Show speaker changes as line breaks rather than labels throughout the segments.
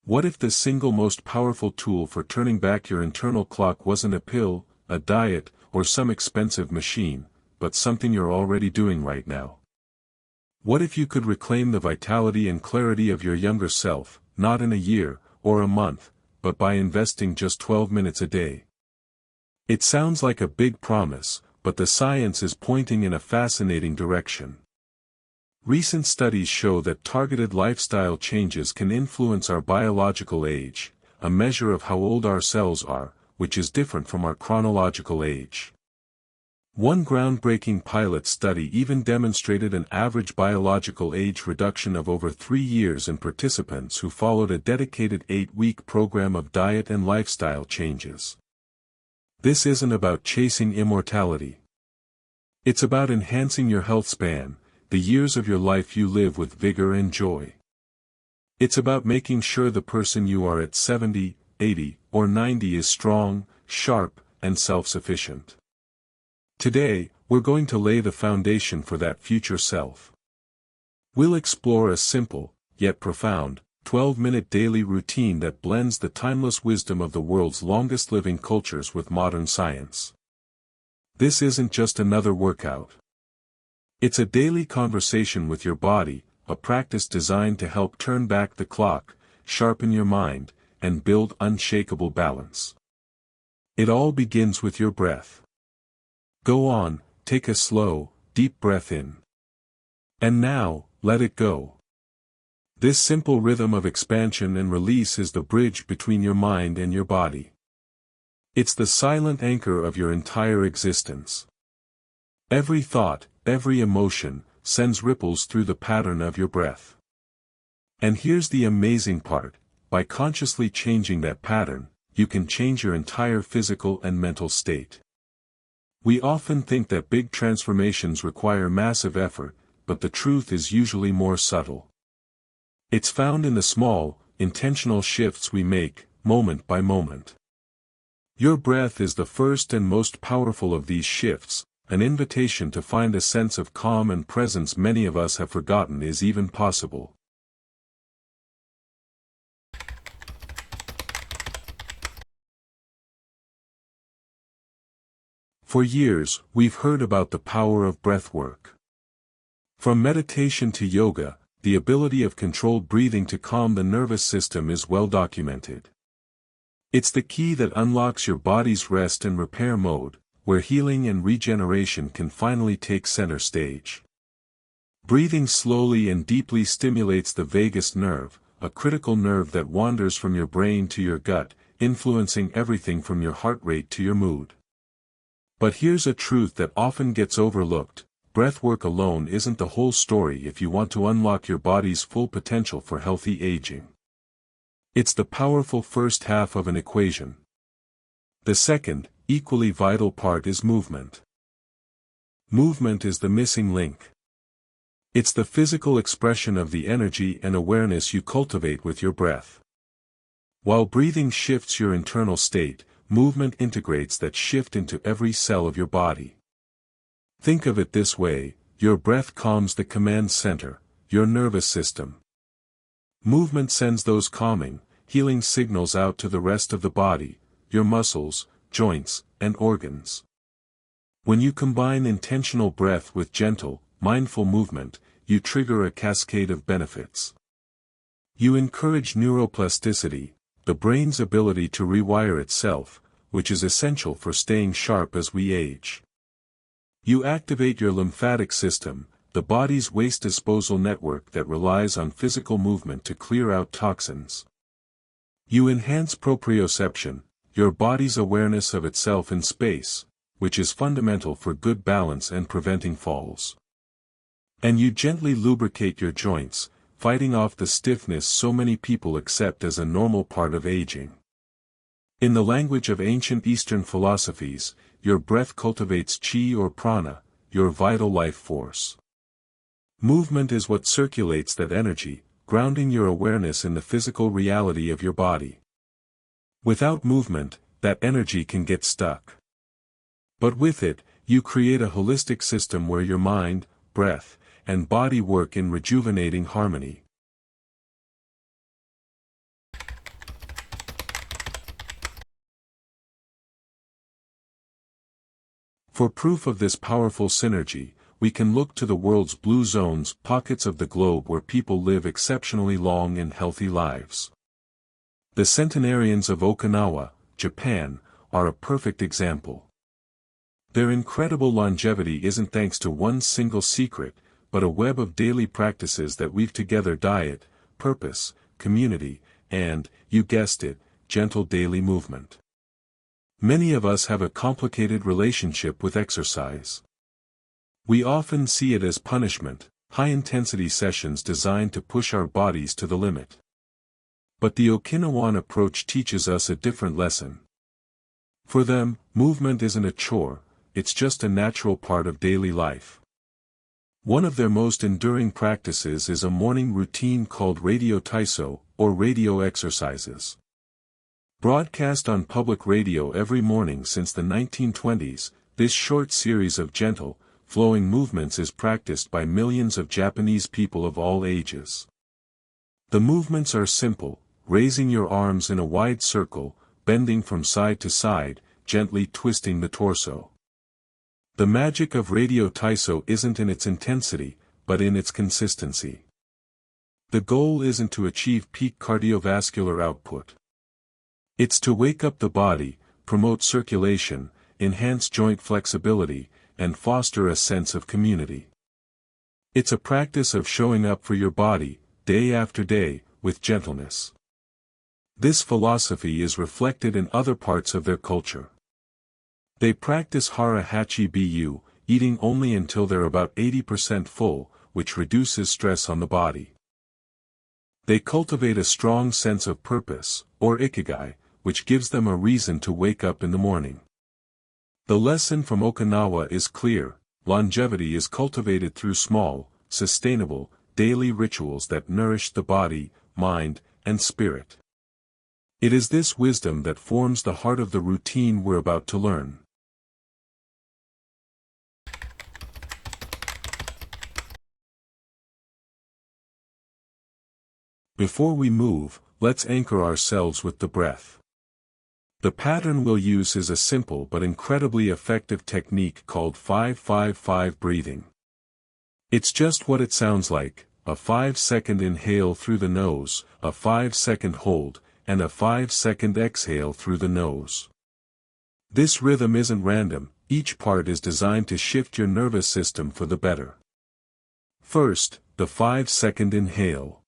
What if the single most powerful tool for turning back your internal clock wasn't a pill, a diet, or some expensive machine, but something you're already doing right now? What if you could reclaim the vitality and clarity of your younger self, not in a year, or a month, but by investing just 12 minutes a day? It sounds like a big promise, but the science is pointing in a fascinating direction. Recent studies show that targeted lifestyle changes can influence our biological age, a measure of how old our cells are, which is different from our chronological age. One groundbreaking pilot study even demonstrated an average biological age reduction of over 3 years in participants who followed a dedicated 8-week program of diet and lifestyle changes. This isn't about chasing immortality. It's about enhancing your health span, the years of your life you live with vigor and joy. It's about making sure the person you are at 70, 80, or 90 is strong, sharp, and self-sufficient. Today, we're going to lay the foundation for that future self. We'll explore a simple, yet profound, 12-minute daily routine that blends the timeless wisdom of the world's longest-living cultures with modern science. This isn't just another workout. It's a daily conversation with your body, a practice designed to help turn back the clock, sharpen your mind, and build unshakable balance. It all begins with your breath. Go on, take a slow, deep breath in. And now, let it go. This simple rhythm of expansion and release is the bridge between your mind and your body. It's the silent anchor of your entire existence. Every thought, every emotion, sends ripples through the pattern of your breath. And here's the amazing part, by consciously changing that pattern, you can change your entire physical and mental state. We often think that big transformations require massive effort, but the truth is usually more subtle. It's found in the small, intentional shifts we make, moment by moment. Your breath is the first and most powerful of these shifts, an invitation to find a sense of calm and presence many of us have forgotten is even possible. For years, we've heard about the power of breath work. From meditation to yoga, the ability of controlled breathing to calm the nervous system is well documented. It's the key that unlocks your body's rest and repair mode, where healing and regeneration can finally take center stage. Breathing slowly and deeply stimulates the vagus nerve, a critical nerve that wanders from your brain to your gut, influencing everything from your heart rate to your mood. But here's a truth that often gets overlooked: breathwork alone isn't the whole story if you want to unlock your body's full potential for healthy aging. It's the powerful first half of an equation. The second, equally vital part is movement. Movement is the missing link. It's the physical expression of the energy and awareness you cultivate with your breath. While breathing shifts your internal state, movement integrates that shift into every cell of your body. Think of it this way: your breath calms the command center, your nervous system. Movement sends those calming, healing signals out to the rest of the body, your muscles, joints, and organs. When you combine intentional breath with gentle, mindful movement, you trigger a cascade of benefits. You encourage neuroplasticity, the brain's ability to rewire itself, which is essential for staying sharp as we age. You activate your lymphatic system, the body's waste disposal network that relies on physical movement to clear out toxins. You enhance proprioception, your body's awareness of itself in space, which is fundamental for good balance and preventing falls. And you gently lubricate your joints, fighting off the stiffness so many people accept as a normal part of aging. In the language of ancient Eastern philosophies, your breath cultivates chi or prana, your vital life force. Movement is what circulates that energy, grounding your awareness in the physical reality of your body. Without movement, that energy can get stuck. But with it, you create a holistic system where your mind, breath, and body work in rejuvenating harmony. For proof of this powerful synergy, we can look to the world's blue zones, pockets of the globe where people live exceptionally long and healthy lives. The centenarians of Okinawa, Japan, are a perfect example. Their incredible longevity isn't thanks to one single secret, but a web of daily practices that weave together diet, purpose, community, and, you guessed it, gentle daily movement. Many of us have a complicated relationship with exercise. We often see it as punishment, high-intensity sessions designed to push our bodies to the limit. But the Okinawan approach teaches us a different lesson. For them, movement isn't a chore, it's just a natural part of daily life. One of their most enduring practices is a morning routine called radio taiso, or radio exercises. Broadcast on public radio every morning since the 1920s, this short series of gentle, flowing movements is practiced by millions of Japanese people of all ages. The movements are simple, raising your arms in a wide circle, bending from side to side, gently twisting the torso. The magic of radio taiso isn't in its intensity, but in its consistency. The goal isn't to achieve peak cardiovascular output. It's to wake up the body, promote circulation, enhance joint flexibility, and foster a sense of community. It's a practice of showing up for your body, day after day, with gentleness. This philosophy is reflected in other parts of their culture. They practice hara hachi bu, eating only until they're about 80% full, which reduces stress on the body. They cultivate a strong sense of purpose, or ikigai, which gives them a reason to wake up in the morning. The lesson from Okinawa is clear: longevity is cultivated through small, sustainable, daily rituals that nourish the body, mind, and spirit. It is this wisdom that forms the heart of the routine we're about to learn. Before we move, let's anchor ourselves with the breath. The pattern we'll use is a simple but incredibly effective technique called 5-5-5 breathing. It's just what it sounds like: a 5-second inhale through the nose, a 5-second hold, and a 5-second exhale through the nose. This rhythm isn't random, each part is designed to shift your nervous system for the better. First, the 5-second inhale.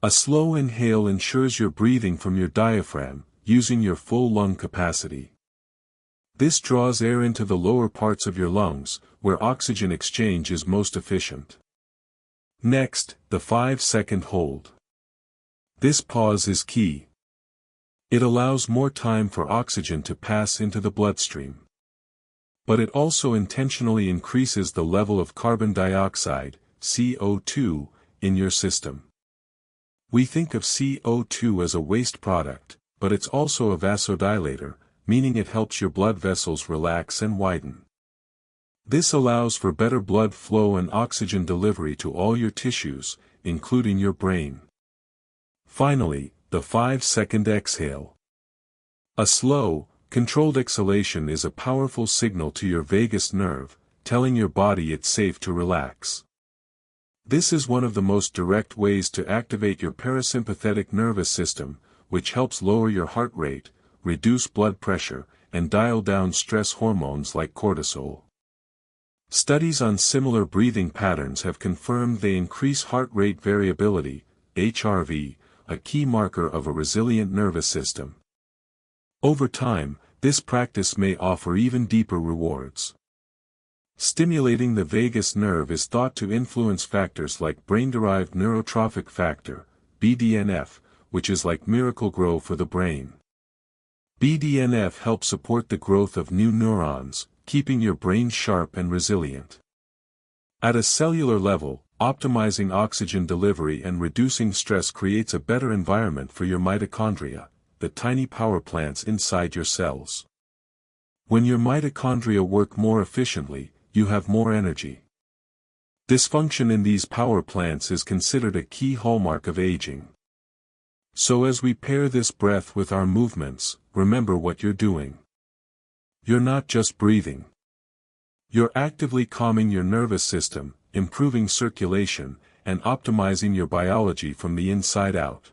A slow inhale ensures you're breathing from your diaphragm, using your full lung capacity. This draws air into the lower parts of your lungs, where oxygen exchange is most efficient. Next, the 5-second hold. This pause is key. It allows more time for oxygen to pass into the bloodstream. But it also intentionally increases the level of carbon dioxide, CO2, in your system. We think of CO2 as a waste product, but it's also a vasodilator, meaning it helps your blood vessels relax and widen. This allows for better blood flow and oxygen delivery to all your tissues, including your brain. Finally, the 5-second exhale. A slow, controlled exhalation is a powerful signal to your vagus nerve, telling your body it's safe to relax. This is one of the most direct ways to activate your parasympathetic nervous system, which helps lower your heart rate, reduce blood pressure, and dial down stress hormones like cortisol. Studies on similar breathing patterns have confirmed they increase heart rate variability, HRV, a key marker of a resilient nervous system. Over time, this practice may offer even deeper rewards. Stimulating the vagus nerve is thought to influence factors like brain-derived neurotrophic factor, BDNF, which is like Miracle-Gro for the brain. BDNF helps support the growth of new neurons, keeping your brain sharp and resilient. At a cellular level, optimizing oxygen delivery and reducing stress creates a better environment for your mitochondria, the tiny power plants inside your cells. When your mitochondria work more efficiently, you have more energy. Dysfunction in these power plants is considered a key hallmark of aging. So as we pair this breath with our movements, remember what you're doing. You're not just breathing. You're actively calming your nervous system, improving circulation, and optimizing your biology from the inside out.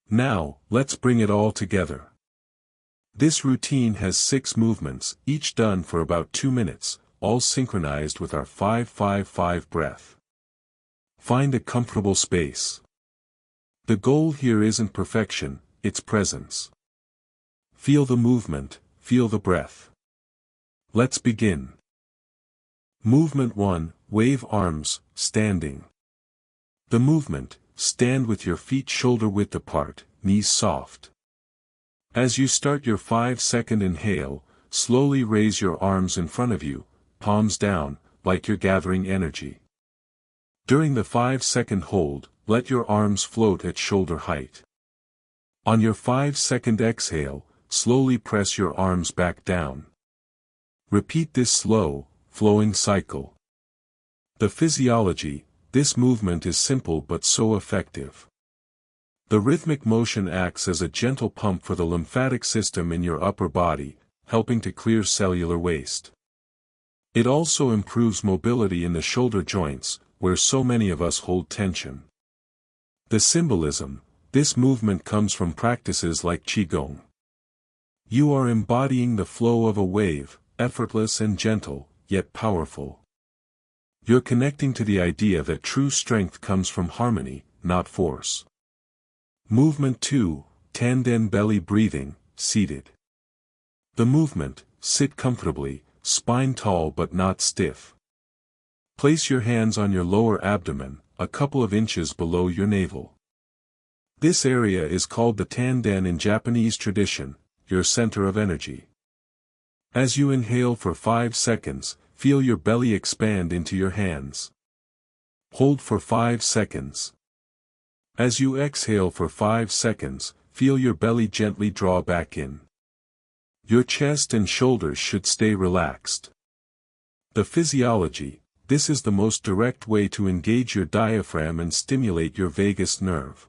Now, let's bring it all together. This routine has 6 movements, each done for about 2 minutes, all synchronized with our 5-5-5 breath. Find a comfortable space. The goal here isn't perfection, it's presence. Feel the movement, feel the breath. Let's begin. Movement 1, wave arms, standing. The movement, stand with your feet shoulder width apart, knees soft. As you start your 5-second inhale, slowly raise your arms in front of you, palms down, like you're gathering energy. During the 5-second hold, let your arms float at shoulder height. On your 5-second exhale, slowly press your arms back down. Repeat this slow, flowing cycle. The physiology, this movement is simple but so effective. The rhythmic motion acts as a gentle pump for the lymphatic system in your upper body, helping to clear cellular waste. It also improves mobility in the shoulder joints, where so many of us hold tension. The symbolism, this movement comes from practices like Qigong. You are embodying the flow of a wave, effortless and gentle, yet powerful. You're connecting to the idea that true strength comes from harmony, not force. Movement 2, Tanden belly breathing, seated. The movement, sit comfortably, spine tall but not stiff. Place your hands on your lower abdomen, a couple of inches below your navel. This area is called the Tanden in Japanese tradition, your center of energy. As you inhale for 5 seconds, feel your belly expand into your hands. Hold for 5 seconds. As you exhale for 5 seconds, feel your belly gently draw back in. Your chest and shoulders should stay relaxed. The physiology, this is the most direct way to engage your diaphragm and stimulate your vagus nerve.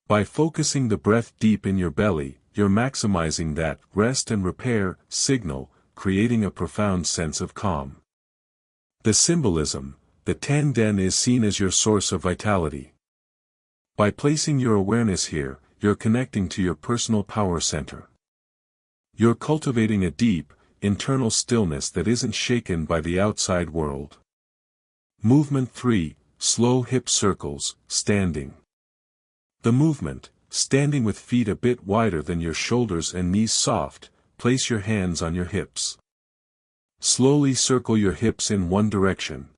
By focusing the breath deep in your belly, you're maximizing that rest and repair signal, creating a profound sense of calm. The symbolism, the Tanden is seen as your source of vitality. By placing your awareness here, you're connecting to your personal power center. You're cultivating a deep, internal stillness that isn't shaken by the outside world. Movement 3, slow hip circles, standing. The movement, standing with feet a bit wider than your shoulders and knees soft, place your hands on your hips. Slowly circle your hips in one direction.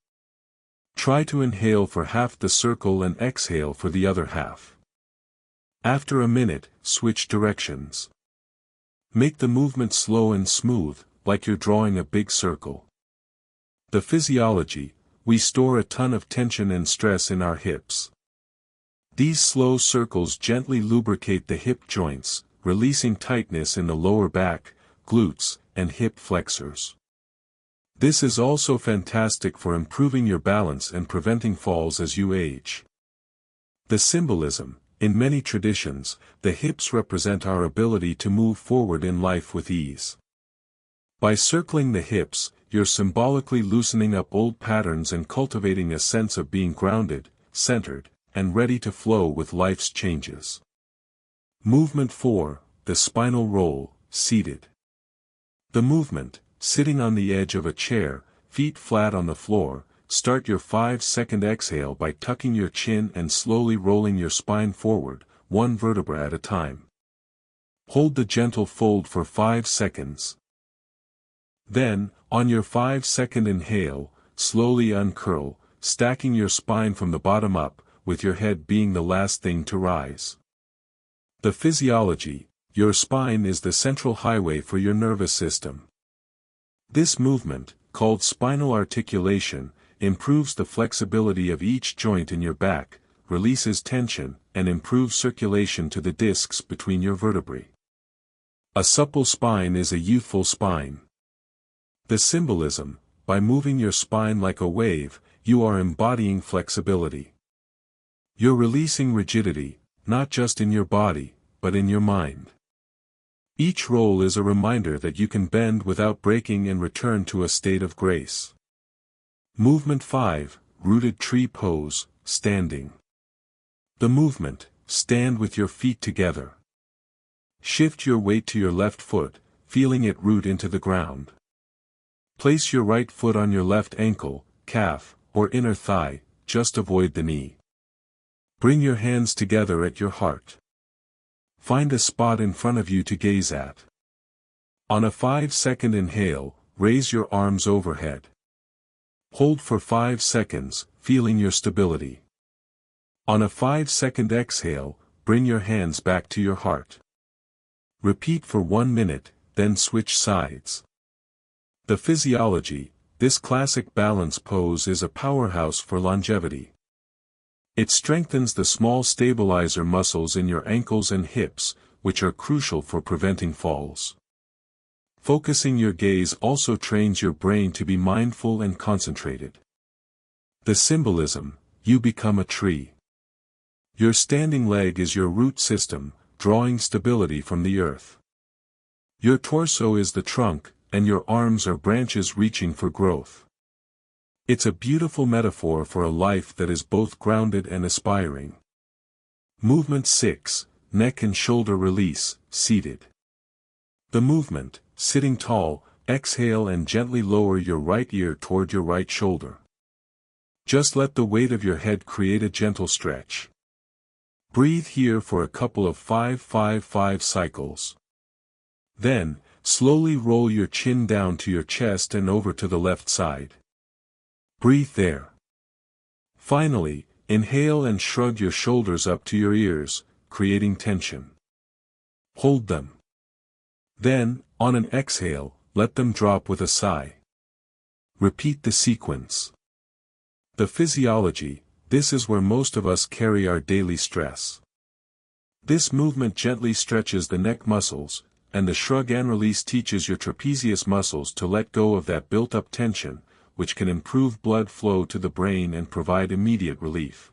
Try to inhale for half the circle and exhale for the other half. After a minute, switch directions. Make the movement slow and smooth, like you're drawing a big circle. The physiology, we store a ton of tension and stress in our hips. These slow circles gently lubricate the hip joints, releasing tightness in the lower back, glutes, and hip flexors. This is also fantastic for improving your balance and preventing falls as you age. The symbolism, in many traditions, the hips represent our ability to move forward in life with ease. By circling the hips, you're symbolically loosening up old patterns and cultivating a sense of being grounded, centered, and ready to flow with life's changes. Movement 4, the spinal roll, seated. The movement, sitting on the edge of a chair, feet flat on the floor, start your 5-second exhale by tucking your chin and slowly rolling your spine forward, one vertebra at a time. Hold the gentle fold for 5 seconds. Then, on your 5-second inhale, slowly uncurl, stacking your spine from the bottom up, with your head being the last thing to rise. The physiology, your spine is the central highway for your nervous system. This movement, called spinal articulation, improves the flexibility of each joint in your back, releases tension, and improves circulation to the discs between your vertebrae. A supple spine is a youthful spine. The symbolism, by moving your spine like a wave, you are embodying flexibility. You're releasing rigidity, not just in your body, but in your mind. Each roll is a reminder that you can bend without breaking and return to a state of grace. Movement 5, Rooted Tree Pose, Standing. The movement, stand with your feet together. Shift your weight to your left foot, feeling it root into the ground. Place your right foot on your left ankle, calf, or inner thigh, just avoid the knee. Bring your hands together at your heart. Find a spot in front of you to gaze at. On a 5-second inhale, raise your arms overhead. Hold for 5 seconds, feeling your stability. On a 5-second exhale, bring your hands back to your heart. Repeat for 1 minute, then switch sides. The physiology, this classic balance pose is a powerhouse for longevity. It strengthens the small stabilizer muscles in your ankles and hips, which are crucial for preventing falls. Focusing your gaze also trains your brain to be mindful and concentrated. The symbolism, you become a tree. Your standing leg is your root system, drawing stability from the earth. Your torso is the trunk, and your arms are branches reaching for growth. It's a beautiful metaphor for a life that is both grounded and aspiring. Movement 6, Neck and Shoulder Release, Seated. The movement, sitting tall, exhale and gently lower your right ear toward your right shoulder. Just let the weight of your head create a gentle stretch. Breathe here for a couple of 5-5-5 cycles. Then, slowly roll your chin down to your chest and over to the left side. Breathe there. Finally, inhale and shrug your shoulders up to your ears, creating tension. Hold them. Then, on an exhale, let them drop with a sigh. Repeat the sequence. The physiology, this is where most of us carry our daily stress. This movement gently stretches the neck muscles, and the shrug and release teaches your trapezius muscles to let go of that built-up tension, which can improve blood flow to the brain and provide immediate relief.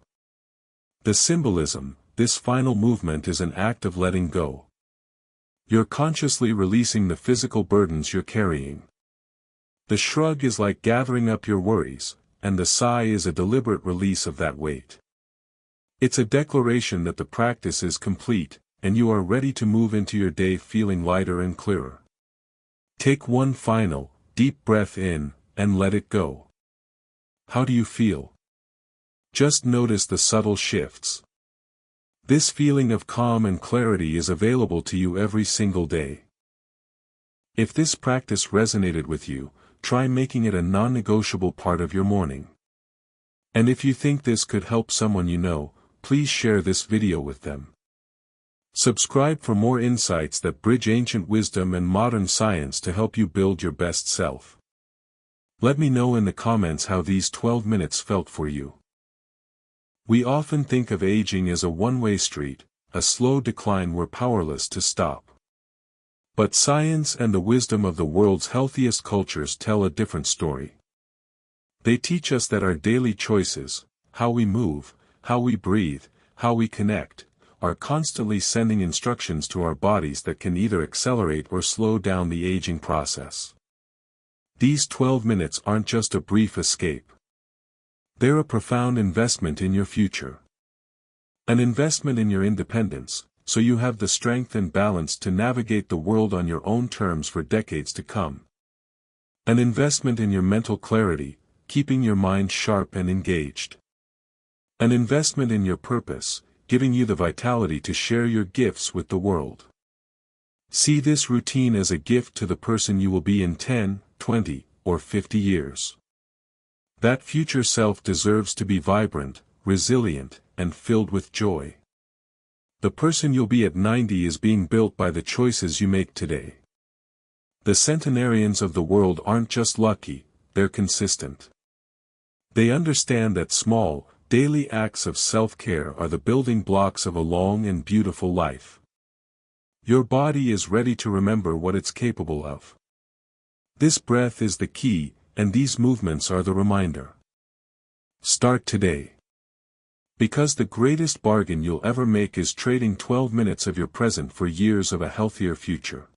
The symbolism, this final movement is an act of letting go. You're consciously releasing the physical burdens you're carrying. The shrug is like gathering up your worries, and the sigh is a deliberate release of that weight. It's a declaration that the practice is complete, and you are ready to move into your day feeling lighter and clearer. Take one final, deep breath in, and let it go. How do you feel? Just notice the subtle shifts. This feeling of calm and clarity is available to you every single day. If this practice resonated with you, try making it a non-negotiable part of your morning. And if you think this could help someone you know, please share this video with them. Subscribe for more insights that bridge ancient wisdom and modern science to help you build your best self. Let me know in the comments how these 12 minutes felt for you. We often think of aging as a one-way street, a slow decline we're powerless to stop. But science and the wisdom of the world's healthiest cultures tell a different story. They teach us that our daily choices, how we move, how we breathe, how we connect, are constantly sending instructions to our bodies that can either accelerate or slow down the aging process. These 12 minutes aren't just a brief escape. They're a profound investment in your future. An investment in your independence, so you have the strength and balance to navigate the world on your own terms for decades to come. An investment in your mental clarity, keeping your mind sharp and engaged. An investment in your purpose, giving you the vitality to share your gifts with the world. See this routine as a gift to the person you will be in 10, 20, or 50 years. That future self deserves to be vibrant, resilient, and filled with joy. The person you'll be at 90 is being built by the choices you make today. The centenarians of the world aren't just lucky, they're consistent. They understand that small, daily acts of self-care are the building blocks of a long and beautiful life. Your body is ready to remember what it's capable of. This breath is the key, and these movements are the reminder. Start today. Because the greatest bargain you'll ever make is trading 12 minutes of your present for years of a healthier future.